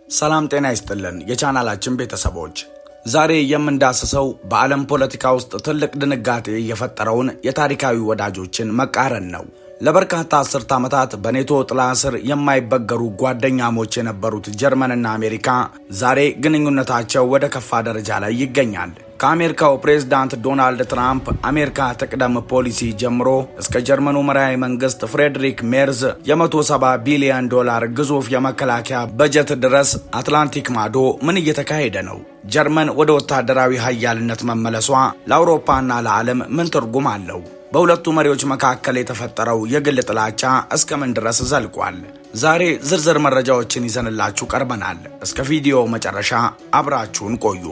ሰላም ጤና ይስጥልን የቻናላችን ቤተሰቦች፣ ዛሬ የምንዳስሰው በዓለም ፖለቲካ ውስጥ ትልቅ ድንጋጤ የፈጠረውን የታሪካዊ ወዳጆችን መቃረን ነው። ለበርካታ አስርት ዓመታት በኔቶ ጥላ ስር የማይበገሩ ጓደኛሞች የነበሩት ጀርመንና አሜሪካ ዛሬ ግንኙነታቸው ወደ ከፋ ደረጃ ላይ ይገኛል። ከአሜሪካው ፕሬዝዳንት ዶናልድ ትራምፕ አሜሪካ ትቅደም ፖሊሲ ጀምሮ እስከ ጀርመኑ መራሄ መንግስት ፍሬድሪክ ሜርዝ $170 ቢሊዮን ግዙፍ የመከላከያ በጀት ድረስ አትላንቲክ ማዶ ምን እየተካሄደ ነው? ጀርመን ወደ ወታደራዊ ኃያልነት መመለሷ ለአውሮፓና ለዓለም ምን ትርጉም አለው? በሁለቱ መሪዎች መካከል የተፈጠረው የግል ጥላቻ እስከ ምን ድረስ ዘልቋል? ዛሬ ዝርዝር መረጃዎችን ይዘንላችሁ ቀርበናል። እስከ ቪዲዮ መጨረሻ አብራችሁን ቆዩ።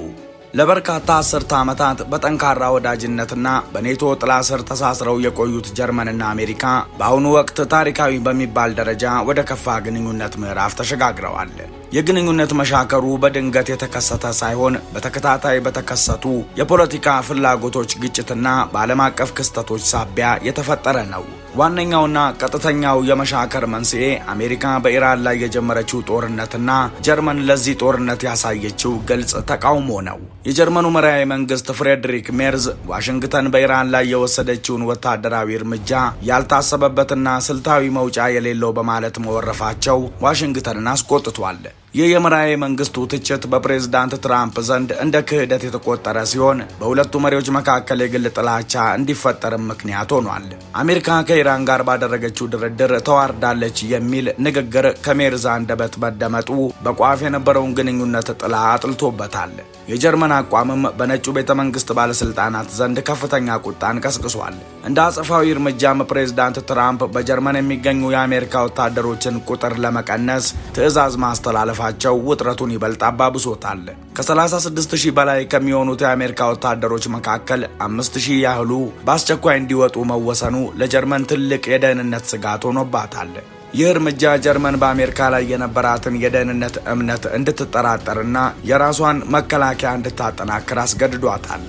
ለበርካታ አስርተ ዓመታት በጠንካራ ወዳጅነትና በኔቶ ጥላ ስር ተሳስረው የቆዩት ጀርመንና አሜሪካ በአሁኑ ወቅት ታሪካዊ በሚባል ደረጃ ወደ ከፋ ግንኙነት ምዕራፍ ተሸጋግረዋል። የግንኙነት መሻከሩ በድንገት የተከሰተ ሳይሆን በተከታታይ በተከሰቱ የፖለቲካ ፍላጎቶች ግጭትና በዓለም አቀፍ ክስተቶች ሳቢያ የተፈጠረ ነው። ዋነኛውና ቀጥተኛው የመሻከር መንስኤ አሜሪካ በኢራን ላይ የጀመረችው ጦርነትና ጀርመን ለዚህ ጦርነት ያሳየችው ግልጽ ተቃውሞ ነው። የጀርመኑ መራሄ መንግስት ፍሬድሪክ ሜርዝ ዋሽንግተን በኢራን ላይ የወሰደችውን ወታደራዊ እርምጃ ያልታሰበበትና ስልታዊ መውጫ የሌለው በማለት መወረፋቸው ዋሽንግተንን አስቆጥቷል። ይህ የመራሄ መንግስቱ ትችት በፕሬዝዳንት ትራምፕ ዘንድ እንደ ክህደት የተቆጠረ ሲሆን በሁለቱ መሪዎች መካከል የግል ጥላቻ እንዲፈጠርም ምክንያት ሆኗል። አሜሪካ ከኢራን ጋር ባደረገችው ድርድር ተዋርዳለች የሚል ንግግር ከሜርዝ አንደበት መደመጡ በቋፍ የነበረውን ግንኙነት ጥላ አጥልቶበታል። የጀርመን አቋምም በነጩ ቤተ መንግስት ባለስልጣናት ዘንድ ከፍተኛ ቁጣን ቀስቅሷል። እንደ አጸፋዊ እርምጃም ፕሬዝዳንት ትራምፕ በጀርመን የሚገኙ የአሜሪካ ወታደሮችን ቁጥር ለመቀነስ ትዕዛዝ ማስተላለፋቸው ውጥረቱን ይበልጥ አባብሶታል። ከ36,000 በላይ ከሚሆኑት የአሜሪካ ወታደሮች መካከል 5,000 ያህሉ በአስቸኳይ እንዲወጡ መወሰኑ ለጀርመን ትልቅ የደህንነት ስጋት ሆኖባታል። ይህ እርምጃ ጀርመን በአሜሪካ ላይ የነበራትን የደህንነት እምነት እንድትጠራጠርና የራሷን መከላከያ እንድታጠናክር አስገድዷታል።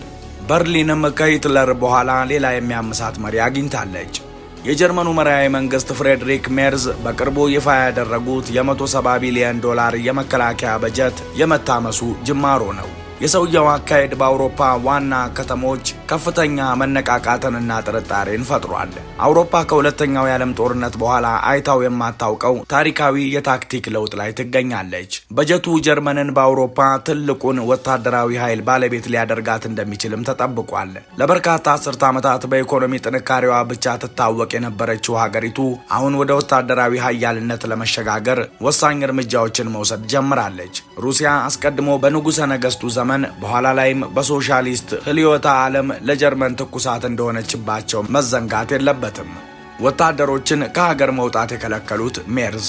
በርሊንም ከሂትለር በኋላ ሌላ የሚያምሳት መሪ አግኝታለች። የጀርመኑ መራሄ መንግስት ፍሬድሪክ ሜርዝ በቅርቡ ይፋ ያደረጉት $170 ቢሊዮን የመከላከያ በጀት የመታመሱ ጅማሮ ነው። የሰውየው አካሄድ በአውሮፓ ዋና ከተሞች ከፍተኛ መነቃቃትንና ጥርጣሬን ፈጥሯል። አውሮፓ ከሁለተኛው የዓለም ጦርነት በኋላ አይታው የማታውቀው ታሪካዊ የታክቲክ ለውጥ ላይ ትገኛለች። በጀቱ ጀርመንን በአውሮፓ ትልቁን ወታደራዊ ኃይል ባለቤት ሊያደርጋት እንደሚችልም ተጠብቋል። ለበርካታ አስርተ ዓመታት በኢኮኖሚ ጥንካሬዋ ብቻ ትታወቅ የነበረችው ሀገሪቱ አሁን ወደ ወታደራዊ ኃያልነት ለመሸጋገር ወሳኝ እርምጃዎችን መውሰድ ጀምራለች። ሩሲያ አስቀድሞ በንጉሠ ነገሥቱ ዘመን በኋላ ላይም በሶሻሊስት ህልዮተ ዓለም ለጀርመን ትኩሳት እንደሆነችባቸው መዘንጋት የለበትም። ወታደሮችን ከሀገር መውጣት የከለከሉት ሜርዝ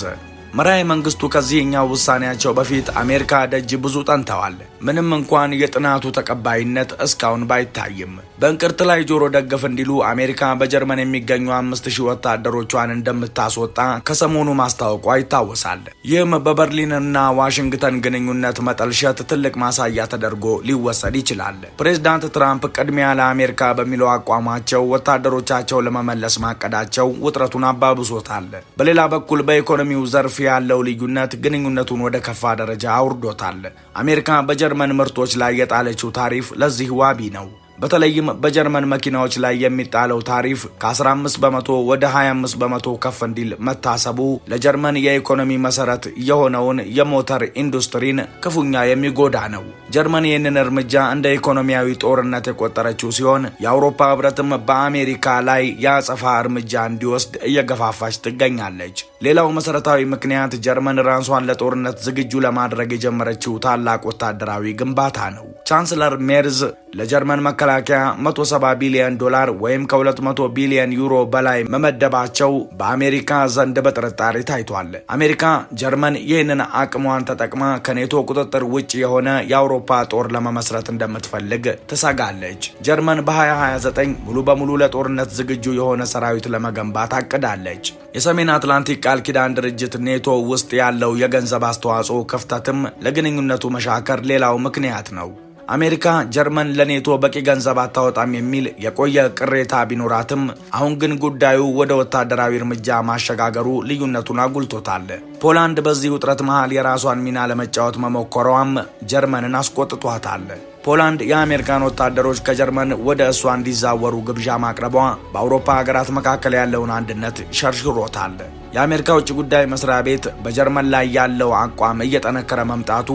መራሄ መንግስቱ ከዚህኛው ውሳኔያቸው በፊት አሜሪካ ደጅ ብዙ ጠንተዋል። ምንም እንኳን የጥናቱ ተቀባይነት እስካሁን ባይታይም በእንቅርት ላይ ጆሮ ደግፍ እንዲሉ አሜሪካ በጀርመን የሚገኙ 5,000 ወታደሮቿን እንደምታስወጣ ከሰሞኑ ማስታወቋ ይታወሳል። ይህም በበርሊንና ዋሽንግተን ግንኙነት መጠልሸት ትልቅ ማሳያ ተደርጎ ሊወሰድ ይችላል። ፕሬዝዳንት ትራምፕ ቅድሚያ ለአሜሪካ በሚለው አቋማቸው ወታደሮቻቸው ለመመለስ ማቀዳቸው ውጥረቱን አባብሶታል። በሌላ በኩል በኢኮኖሚው ዘርፍ ያለው ልዩነት ግንኙነቱን ወደ ከፋ ደረጃ አውርዶታል። አሜሪካ በጀርመን ምርቶች ላይ የጣለችው ታሪፍ ለዚህ ዋቢ ነው። በተለይም በጀርመን መኪናዎች ላይ የሚጣለው ታሪፍ ከ15 በመቶ ወደ 25 በመቶ ከፍ እንዲል መታሰቡ ለጀርመን የኢኮኖሚ መሰረት የሆነውን የሞተር ኢንዱስትሪን ክፉኛ የሚጎዳ ነው። ጀርመን ይህንን እርምጃ እንደ ኢኮኖሚያዊ ጦርነት የቆጠረችው ሲሆን የአውሮፓ ህብረትም በአሜሪካ ላይ የአጸፋ እርምጃ እንዲወስድ እየገፋፋች ትገኛለች። ሌላው መሰረታዊ ምክንያት ጀርመን ራሷን ለጦርነት ዝግጁ ለማድረግ የጀመረችው ታላቅ ወታደራዊ ግንባታ ነው። ቻንስለር ሜርዝ ለጀርመን መከላከያ $170 ቢሊዮን ወይም ከ200 ቢሊዮን ዩሮ በላይ መመደባቸው በአሜሪካ ዘንድ በጥርጣሬ ታይቷል። አሜሪካ ጀርመን ይህንን አቅሟን ተጠቅማ ከኔቶ ቁጥጥር ውጭ የሆነ የአውሮፓ ጦር ለመመስረት እንደምትፈልግ ትሰጋለች። ጀርመን በ2029 ሙሉ በሙሉ ለጦርነት ዝግጁ የሆነ ሰራዊት ለመገንባት አቅዳለች። የሰሜን አትላንቲክ ቃል ኪዳን ድርጅት ኔቶ ውስጥ ያለው የገንዘብ አስተዋጽኦ ክፍተትም ለግንኙነቱ መሻከር ሌላው ምክንያት ነው። አሜሪካ ጀርመን ለኔቶ በቂ ገንዘብ አታወጣም የሚል የቆየ ቅሬታ ቢኖራትም አሁን ግን ጉዳዩ ወደ ወታደራዊ እርምጃ ማሸጋገሩ ልዩነቱን አጉልቶታል። ፖላንድ በዚህ ውጥረት መሃል የራሷን ሚና ለመጫወት መሞከሯም ጀርመንን አስቆጥቷታል። ፖላንድ የአሜሪካን ወታደሮች ከጀርመን ወደ እሷ እንዲዛወሩ ግብዣ ማቅረቧ በአውሮፓ ሀገራት መካከል ያለውን አንድነት ሸርሽሮታል። የአሜሪካ ውጭ ጉዳይ መስሪያ ቤት በጀርመን ላይ ያለው አቋም እየጠነከረ መምጣቱ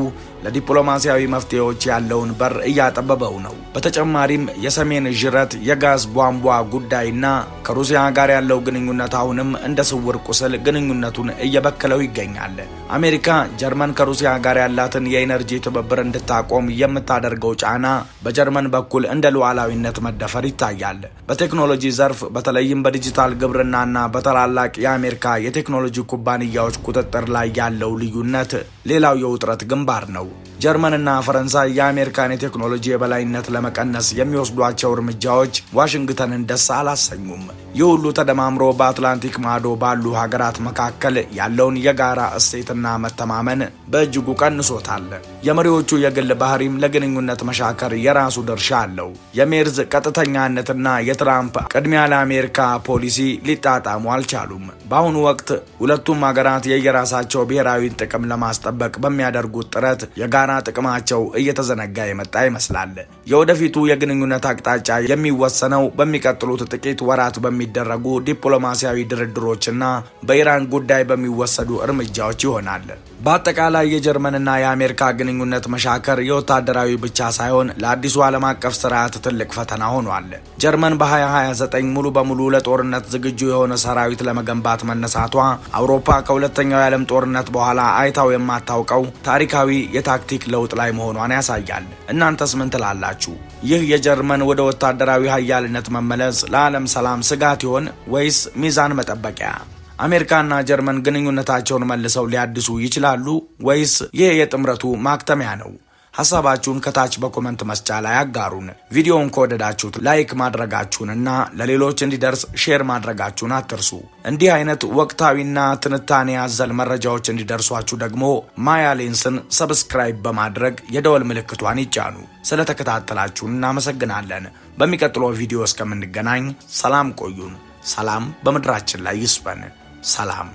ለዲፕሎማሲያዊ መፍትሄዎች ያለውን በር እያጠበበው ነው። በተጨማሪም የሰሜን ዥረት የጋዝ ቧንቧ ጉዳይና ከሩሲያ ጋር ያለው ግንኙነት አሁንም እንደ ስውር ቁስል ግንኙነቱን እየበከለው ይገኛል። አሜሪካ ጀርመን ከሩሲያ ጋር ያላትን የኢነርጂ ትብብር እንድታቆም የምታደርገው ጫና በጀርመን በኩል እንደ ሉዓላዊነት መደፈር ይታያል። በቴክኖሎጂ ዘርፍ በተለይም በዲጂታል ግብርናና በታላላቅ የአሜሪካ የቴክኖሎጂ ኩባንያዎች ቁጥጥር ላይ ያለው ልዩነት ሌላው የውጥረት ግንባር ነው። ጀርመንና ፈረንሳይ የአሜሪካን የቴክኖሎጂ የበላይነት ለመቀነስ የሚወስዷቸው እርምጃዎች ዋሽንግተንን ደስ አላሰኙም። ይህ ሁሉ ተደማምሮ በአትላንቲክ ማዶ ባሉ ሀገራት መካከል ያለውን የጋራ እሴትና መተማመን በእጅጉ ቀንሶታል። የመሪዎቹ የግል ባህሪም ለግንኙነት መሻከር የራሱ ድርሻ አለው። የሜርዝ ቀጥተኛነትና የትራምፕ ቅድሚያ ለአሜሪካ ፖሊሲ ሊጣጣሙ አልቻሉም። በአሁኑ ወቅት ሁለቱም ሀገራት የየራሳቸው ብሔራዊ ጥቅም ለማስጠበቅ በሚያደርጉት ጥረት የጋራ ጥቅማቸው እየተዘነጋ የመጣ ይመስላል። የወደፊቱ የግንኙነት አቅጣጫ የሚወሰነው በሚቀጥሉት ጥቂት ወራት በሚደረጉ ዲፕሎማሲያዊ ድርድሮችና በኢራን ጉዳይ በሚወሰዱ እርምጃዎች ይሆናል። በአጠቃላይ የጀርመንና የአሜሪካ ግንኙነት መሻከር የወታደራዊ ብቻ ሳይሆን ለአዲሱ ዓለም አቀፍ ስርዓት ትልቅ ፈተና ሆኗል። ጀርመን በ2029 ሙሉ በሙሉ ለጦርነት ዝግጁ የሆነ ሰራዊት ለመገንባት መነሳቷ አውሮፓ ከሁለተኛው የዓለም ጦርነት በኋላ አይታው የማታውቀው ታሪካዊ የታክቲክ ለውጥ ላይ መሆኗን ያሳያል። እናንተስ ምን ትላላችሁ? ይህ የጀርመን ወደ ወታደራዊ ኃያልነት መመለስ ለዓለም ሰላም ስጋት ይሆን ወይስ ሚዛን መጠበቂያ? አሜሪካና ጀርመን ግንኙነታቸውን መልሰው ሊያድሱ ይችላሉ ወይስ ይህ የጥምረቱ ማክተሚያ ነው? ሐሳባችሁን ከታች በኮመንት መስጫ ላይ አጋሩን። ቪዲዮውን ከወደዳችሁት ላይክ ማድረጋችሁንና ለሌሎች እንዲደርስ ሼር ማድረጋችሁን አትርሱ። እንዲህ አይነት ወቅታዊና ትንታኔ ያዘል መረጃዎች እንዲደርሷችሁ ደግሞ ማያ ሌንስን ሰብስክራይብ በማድረግ የደወል ምልክቷን ይጫኑ። ስለተከታተላችሁን እናመሰግናለን። በሚቀጥለው ቪዲዮ እስከምንገናኝ ሰላም ቆዩን። ሰላም በምድራችን ላይ ይስፈን። ሰላም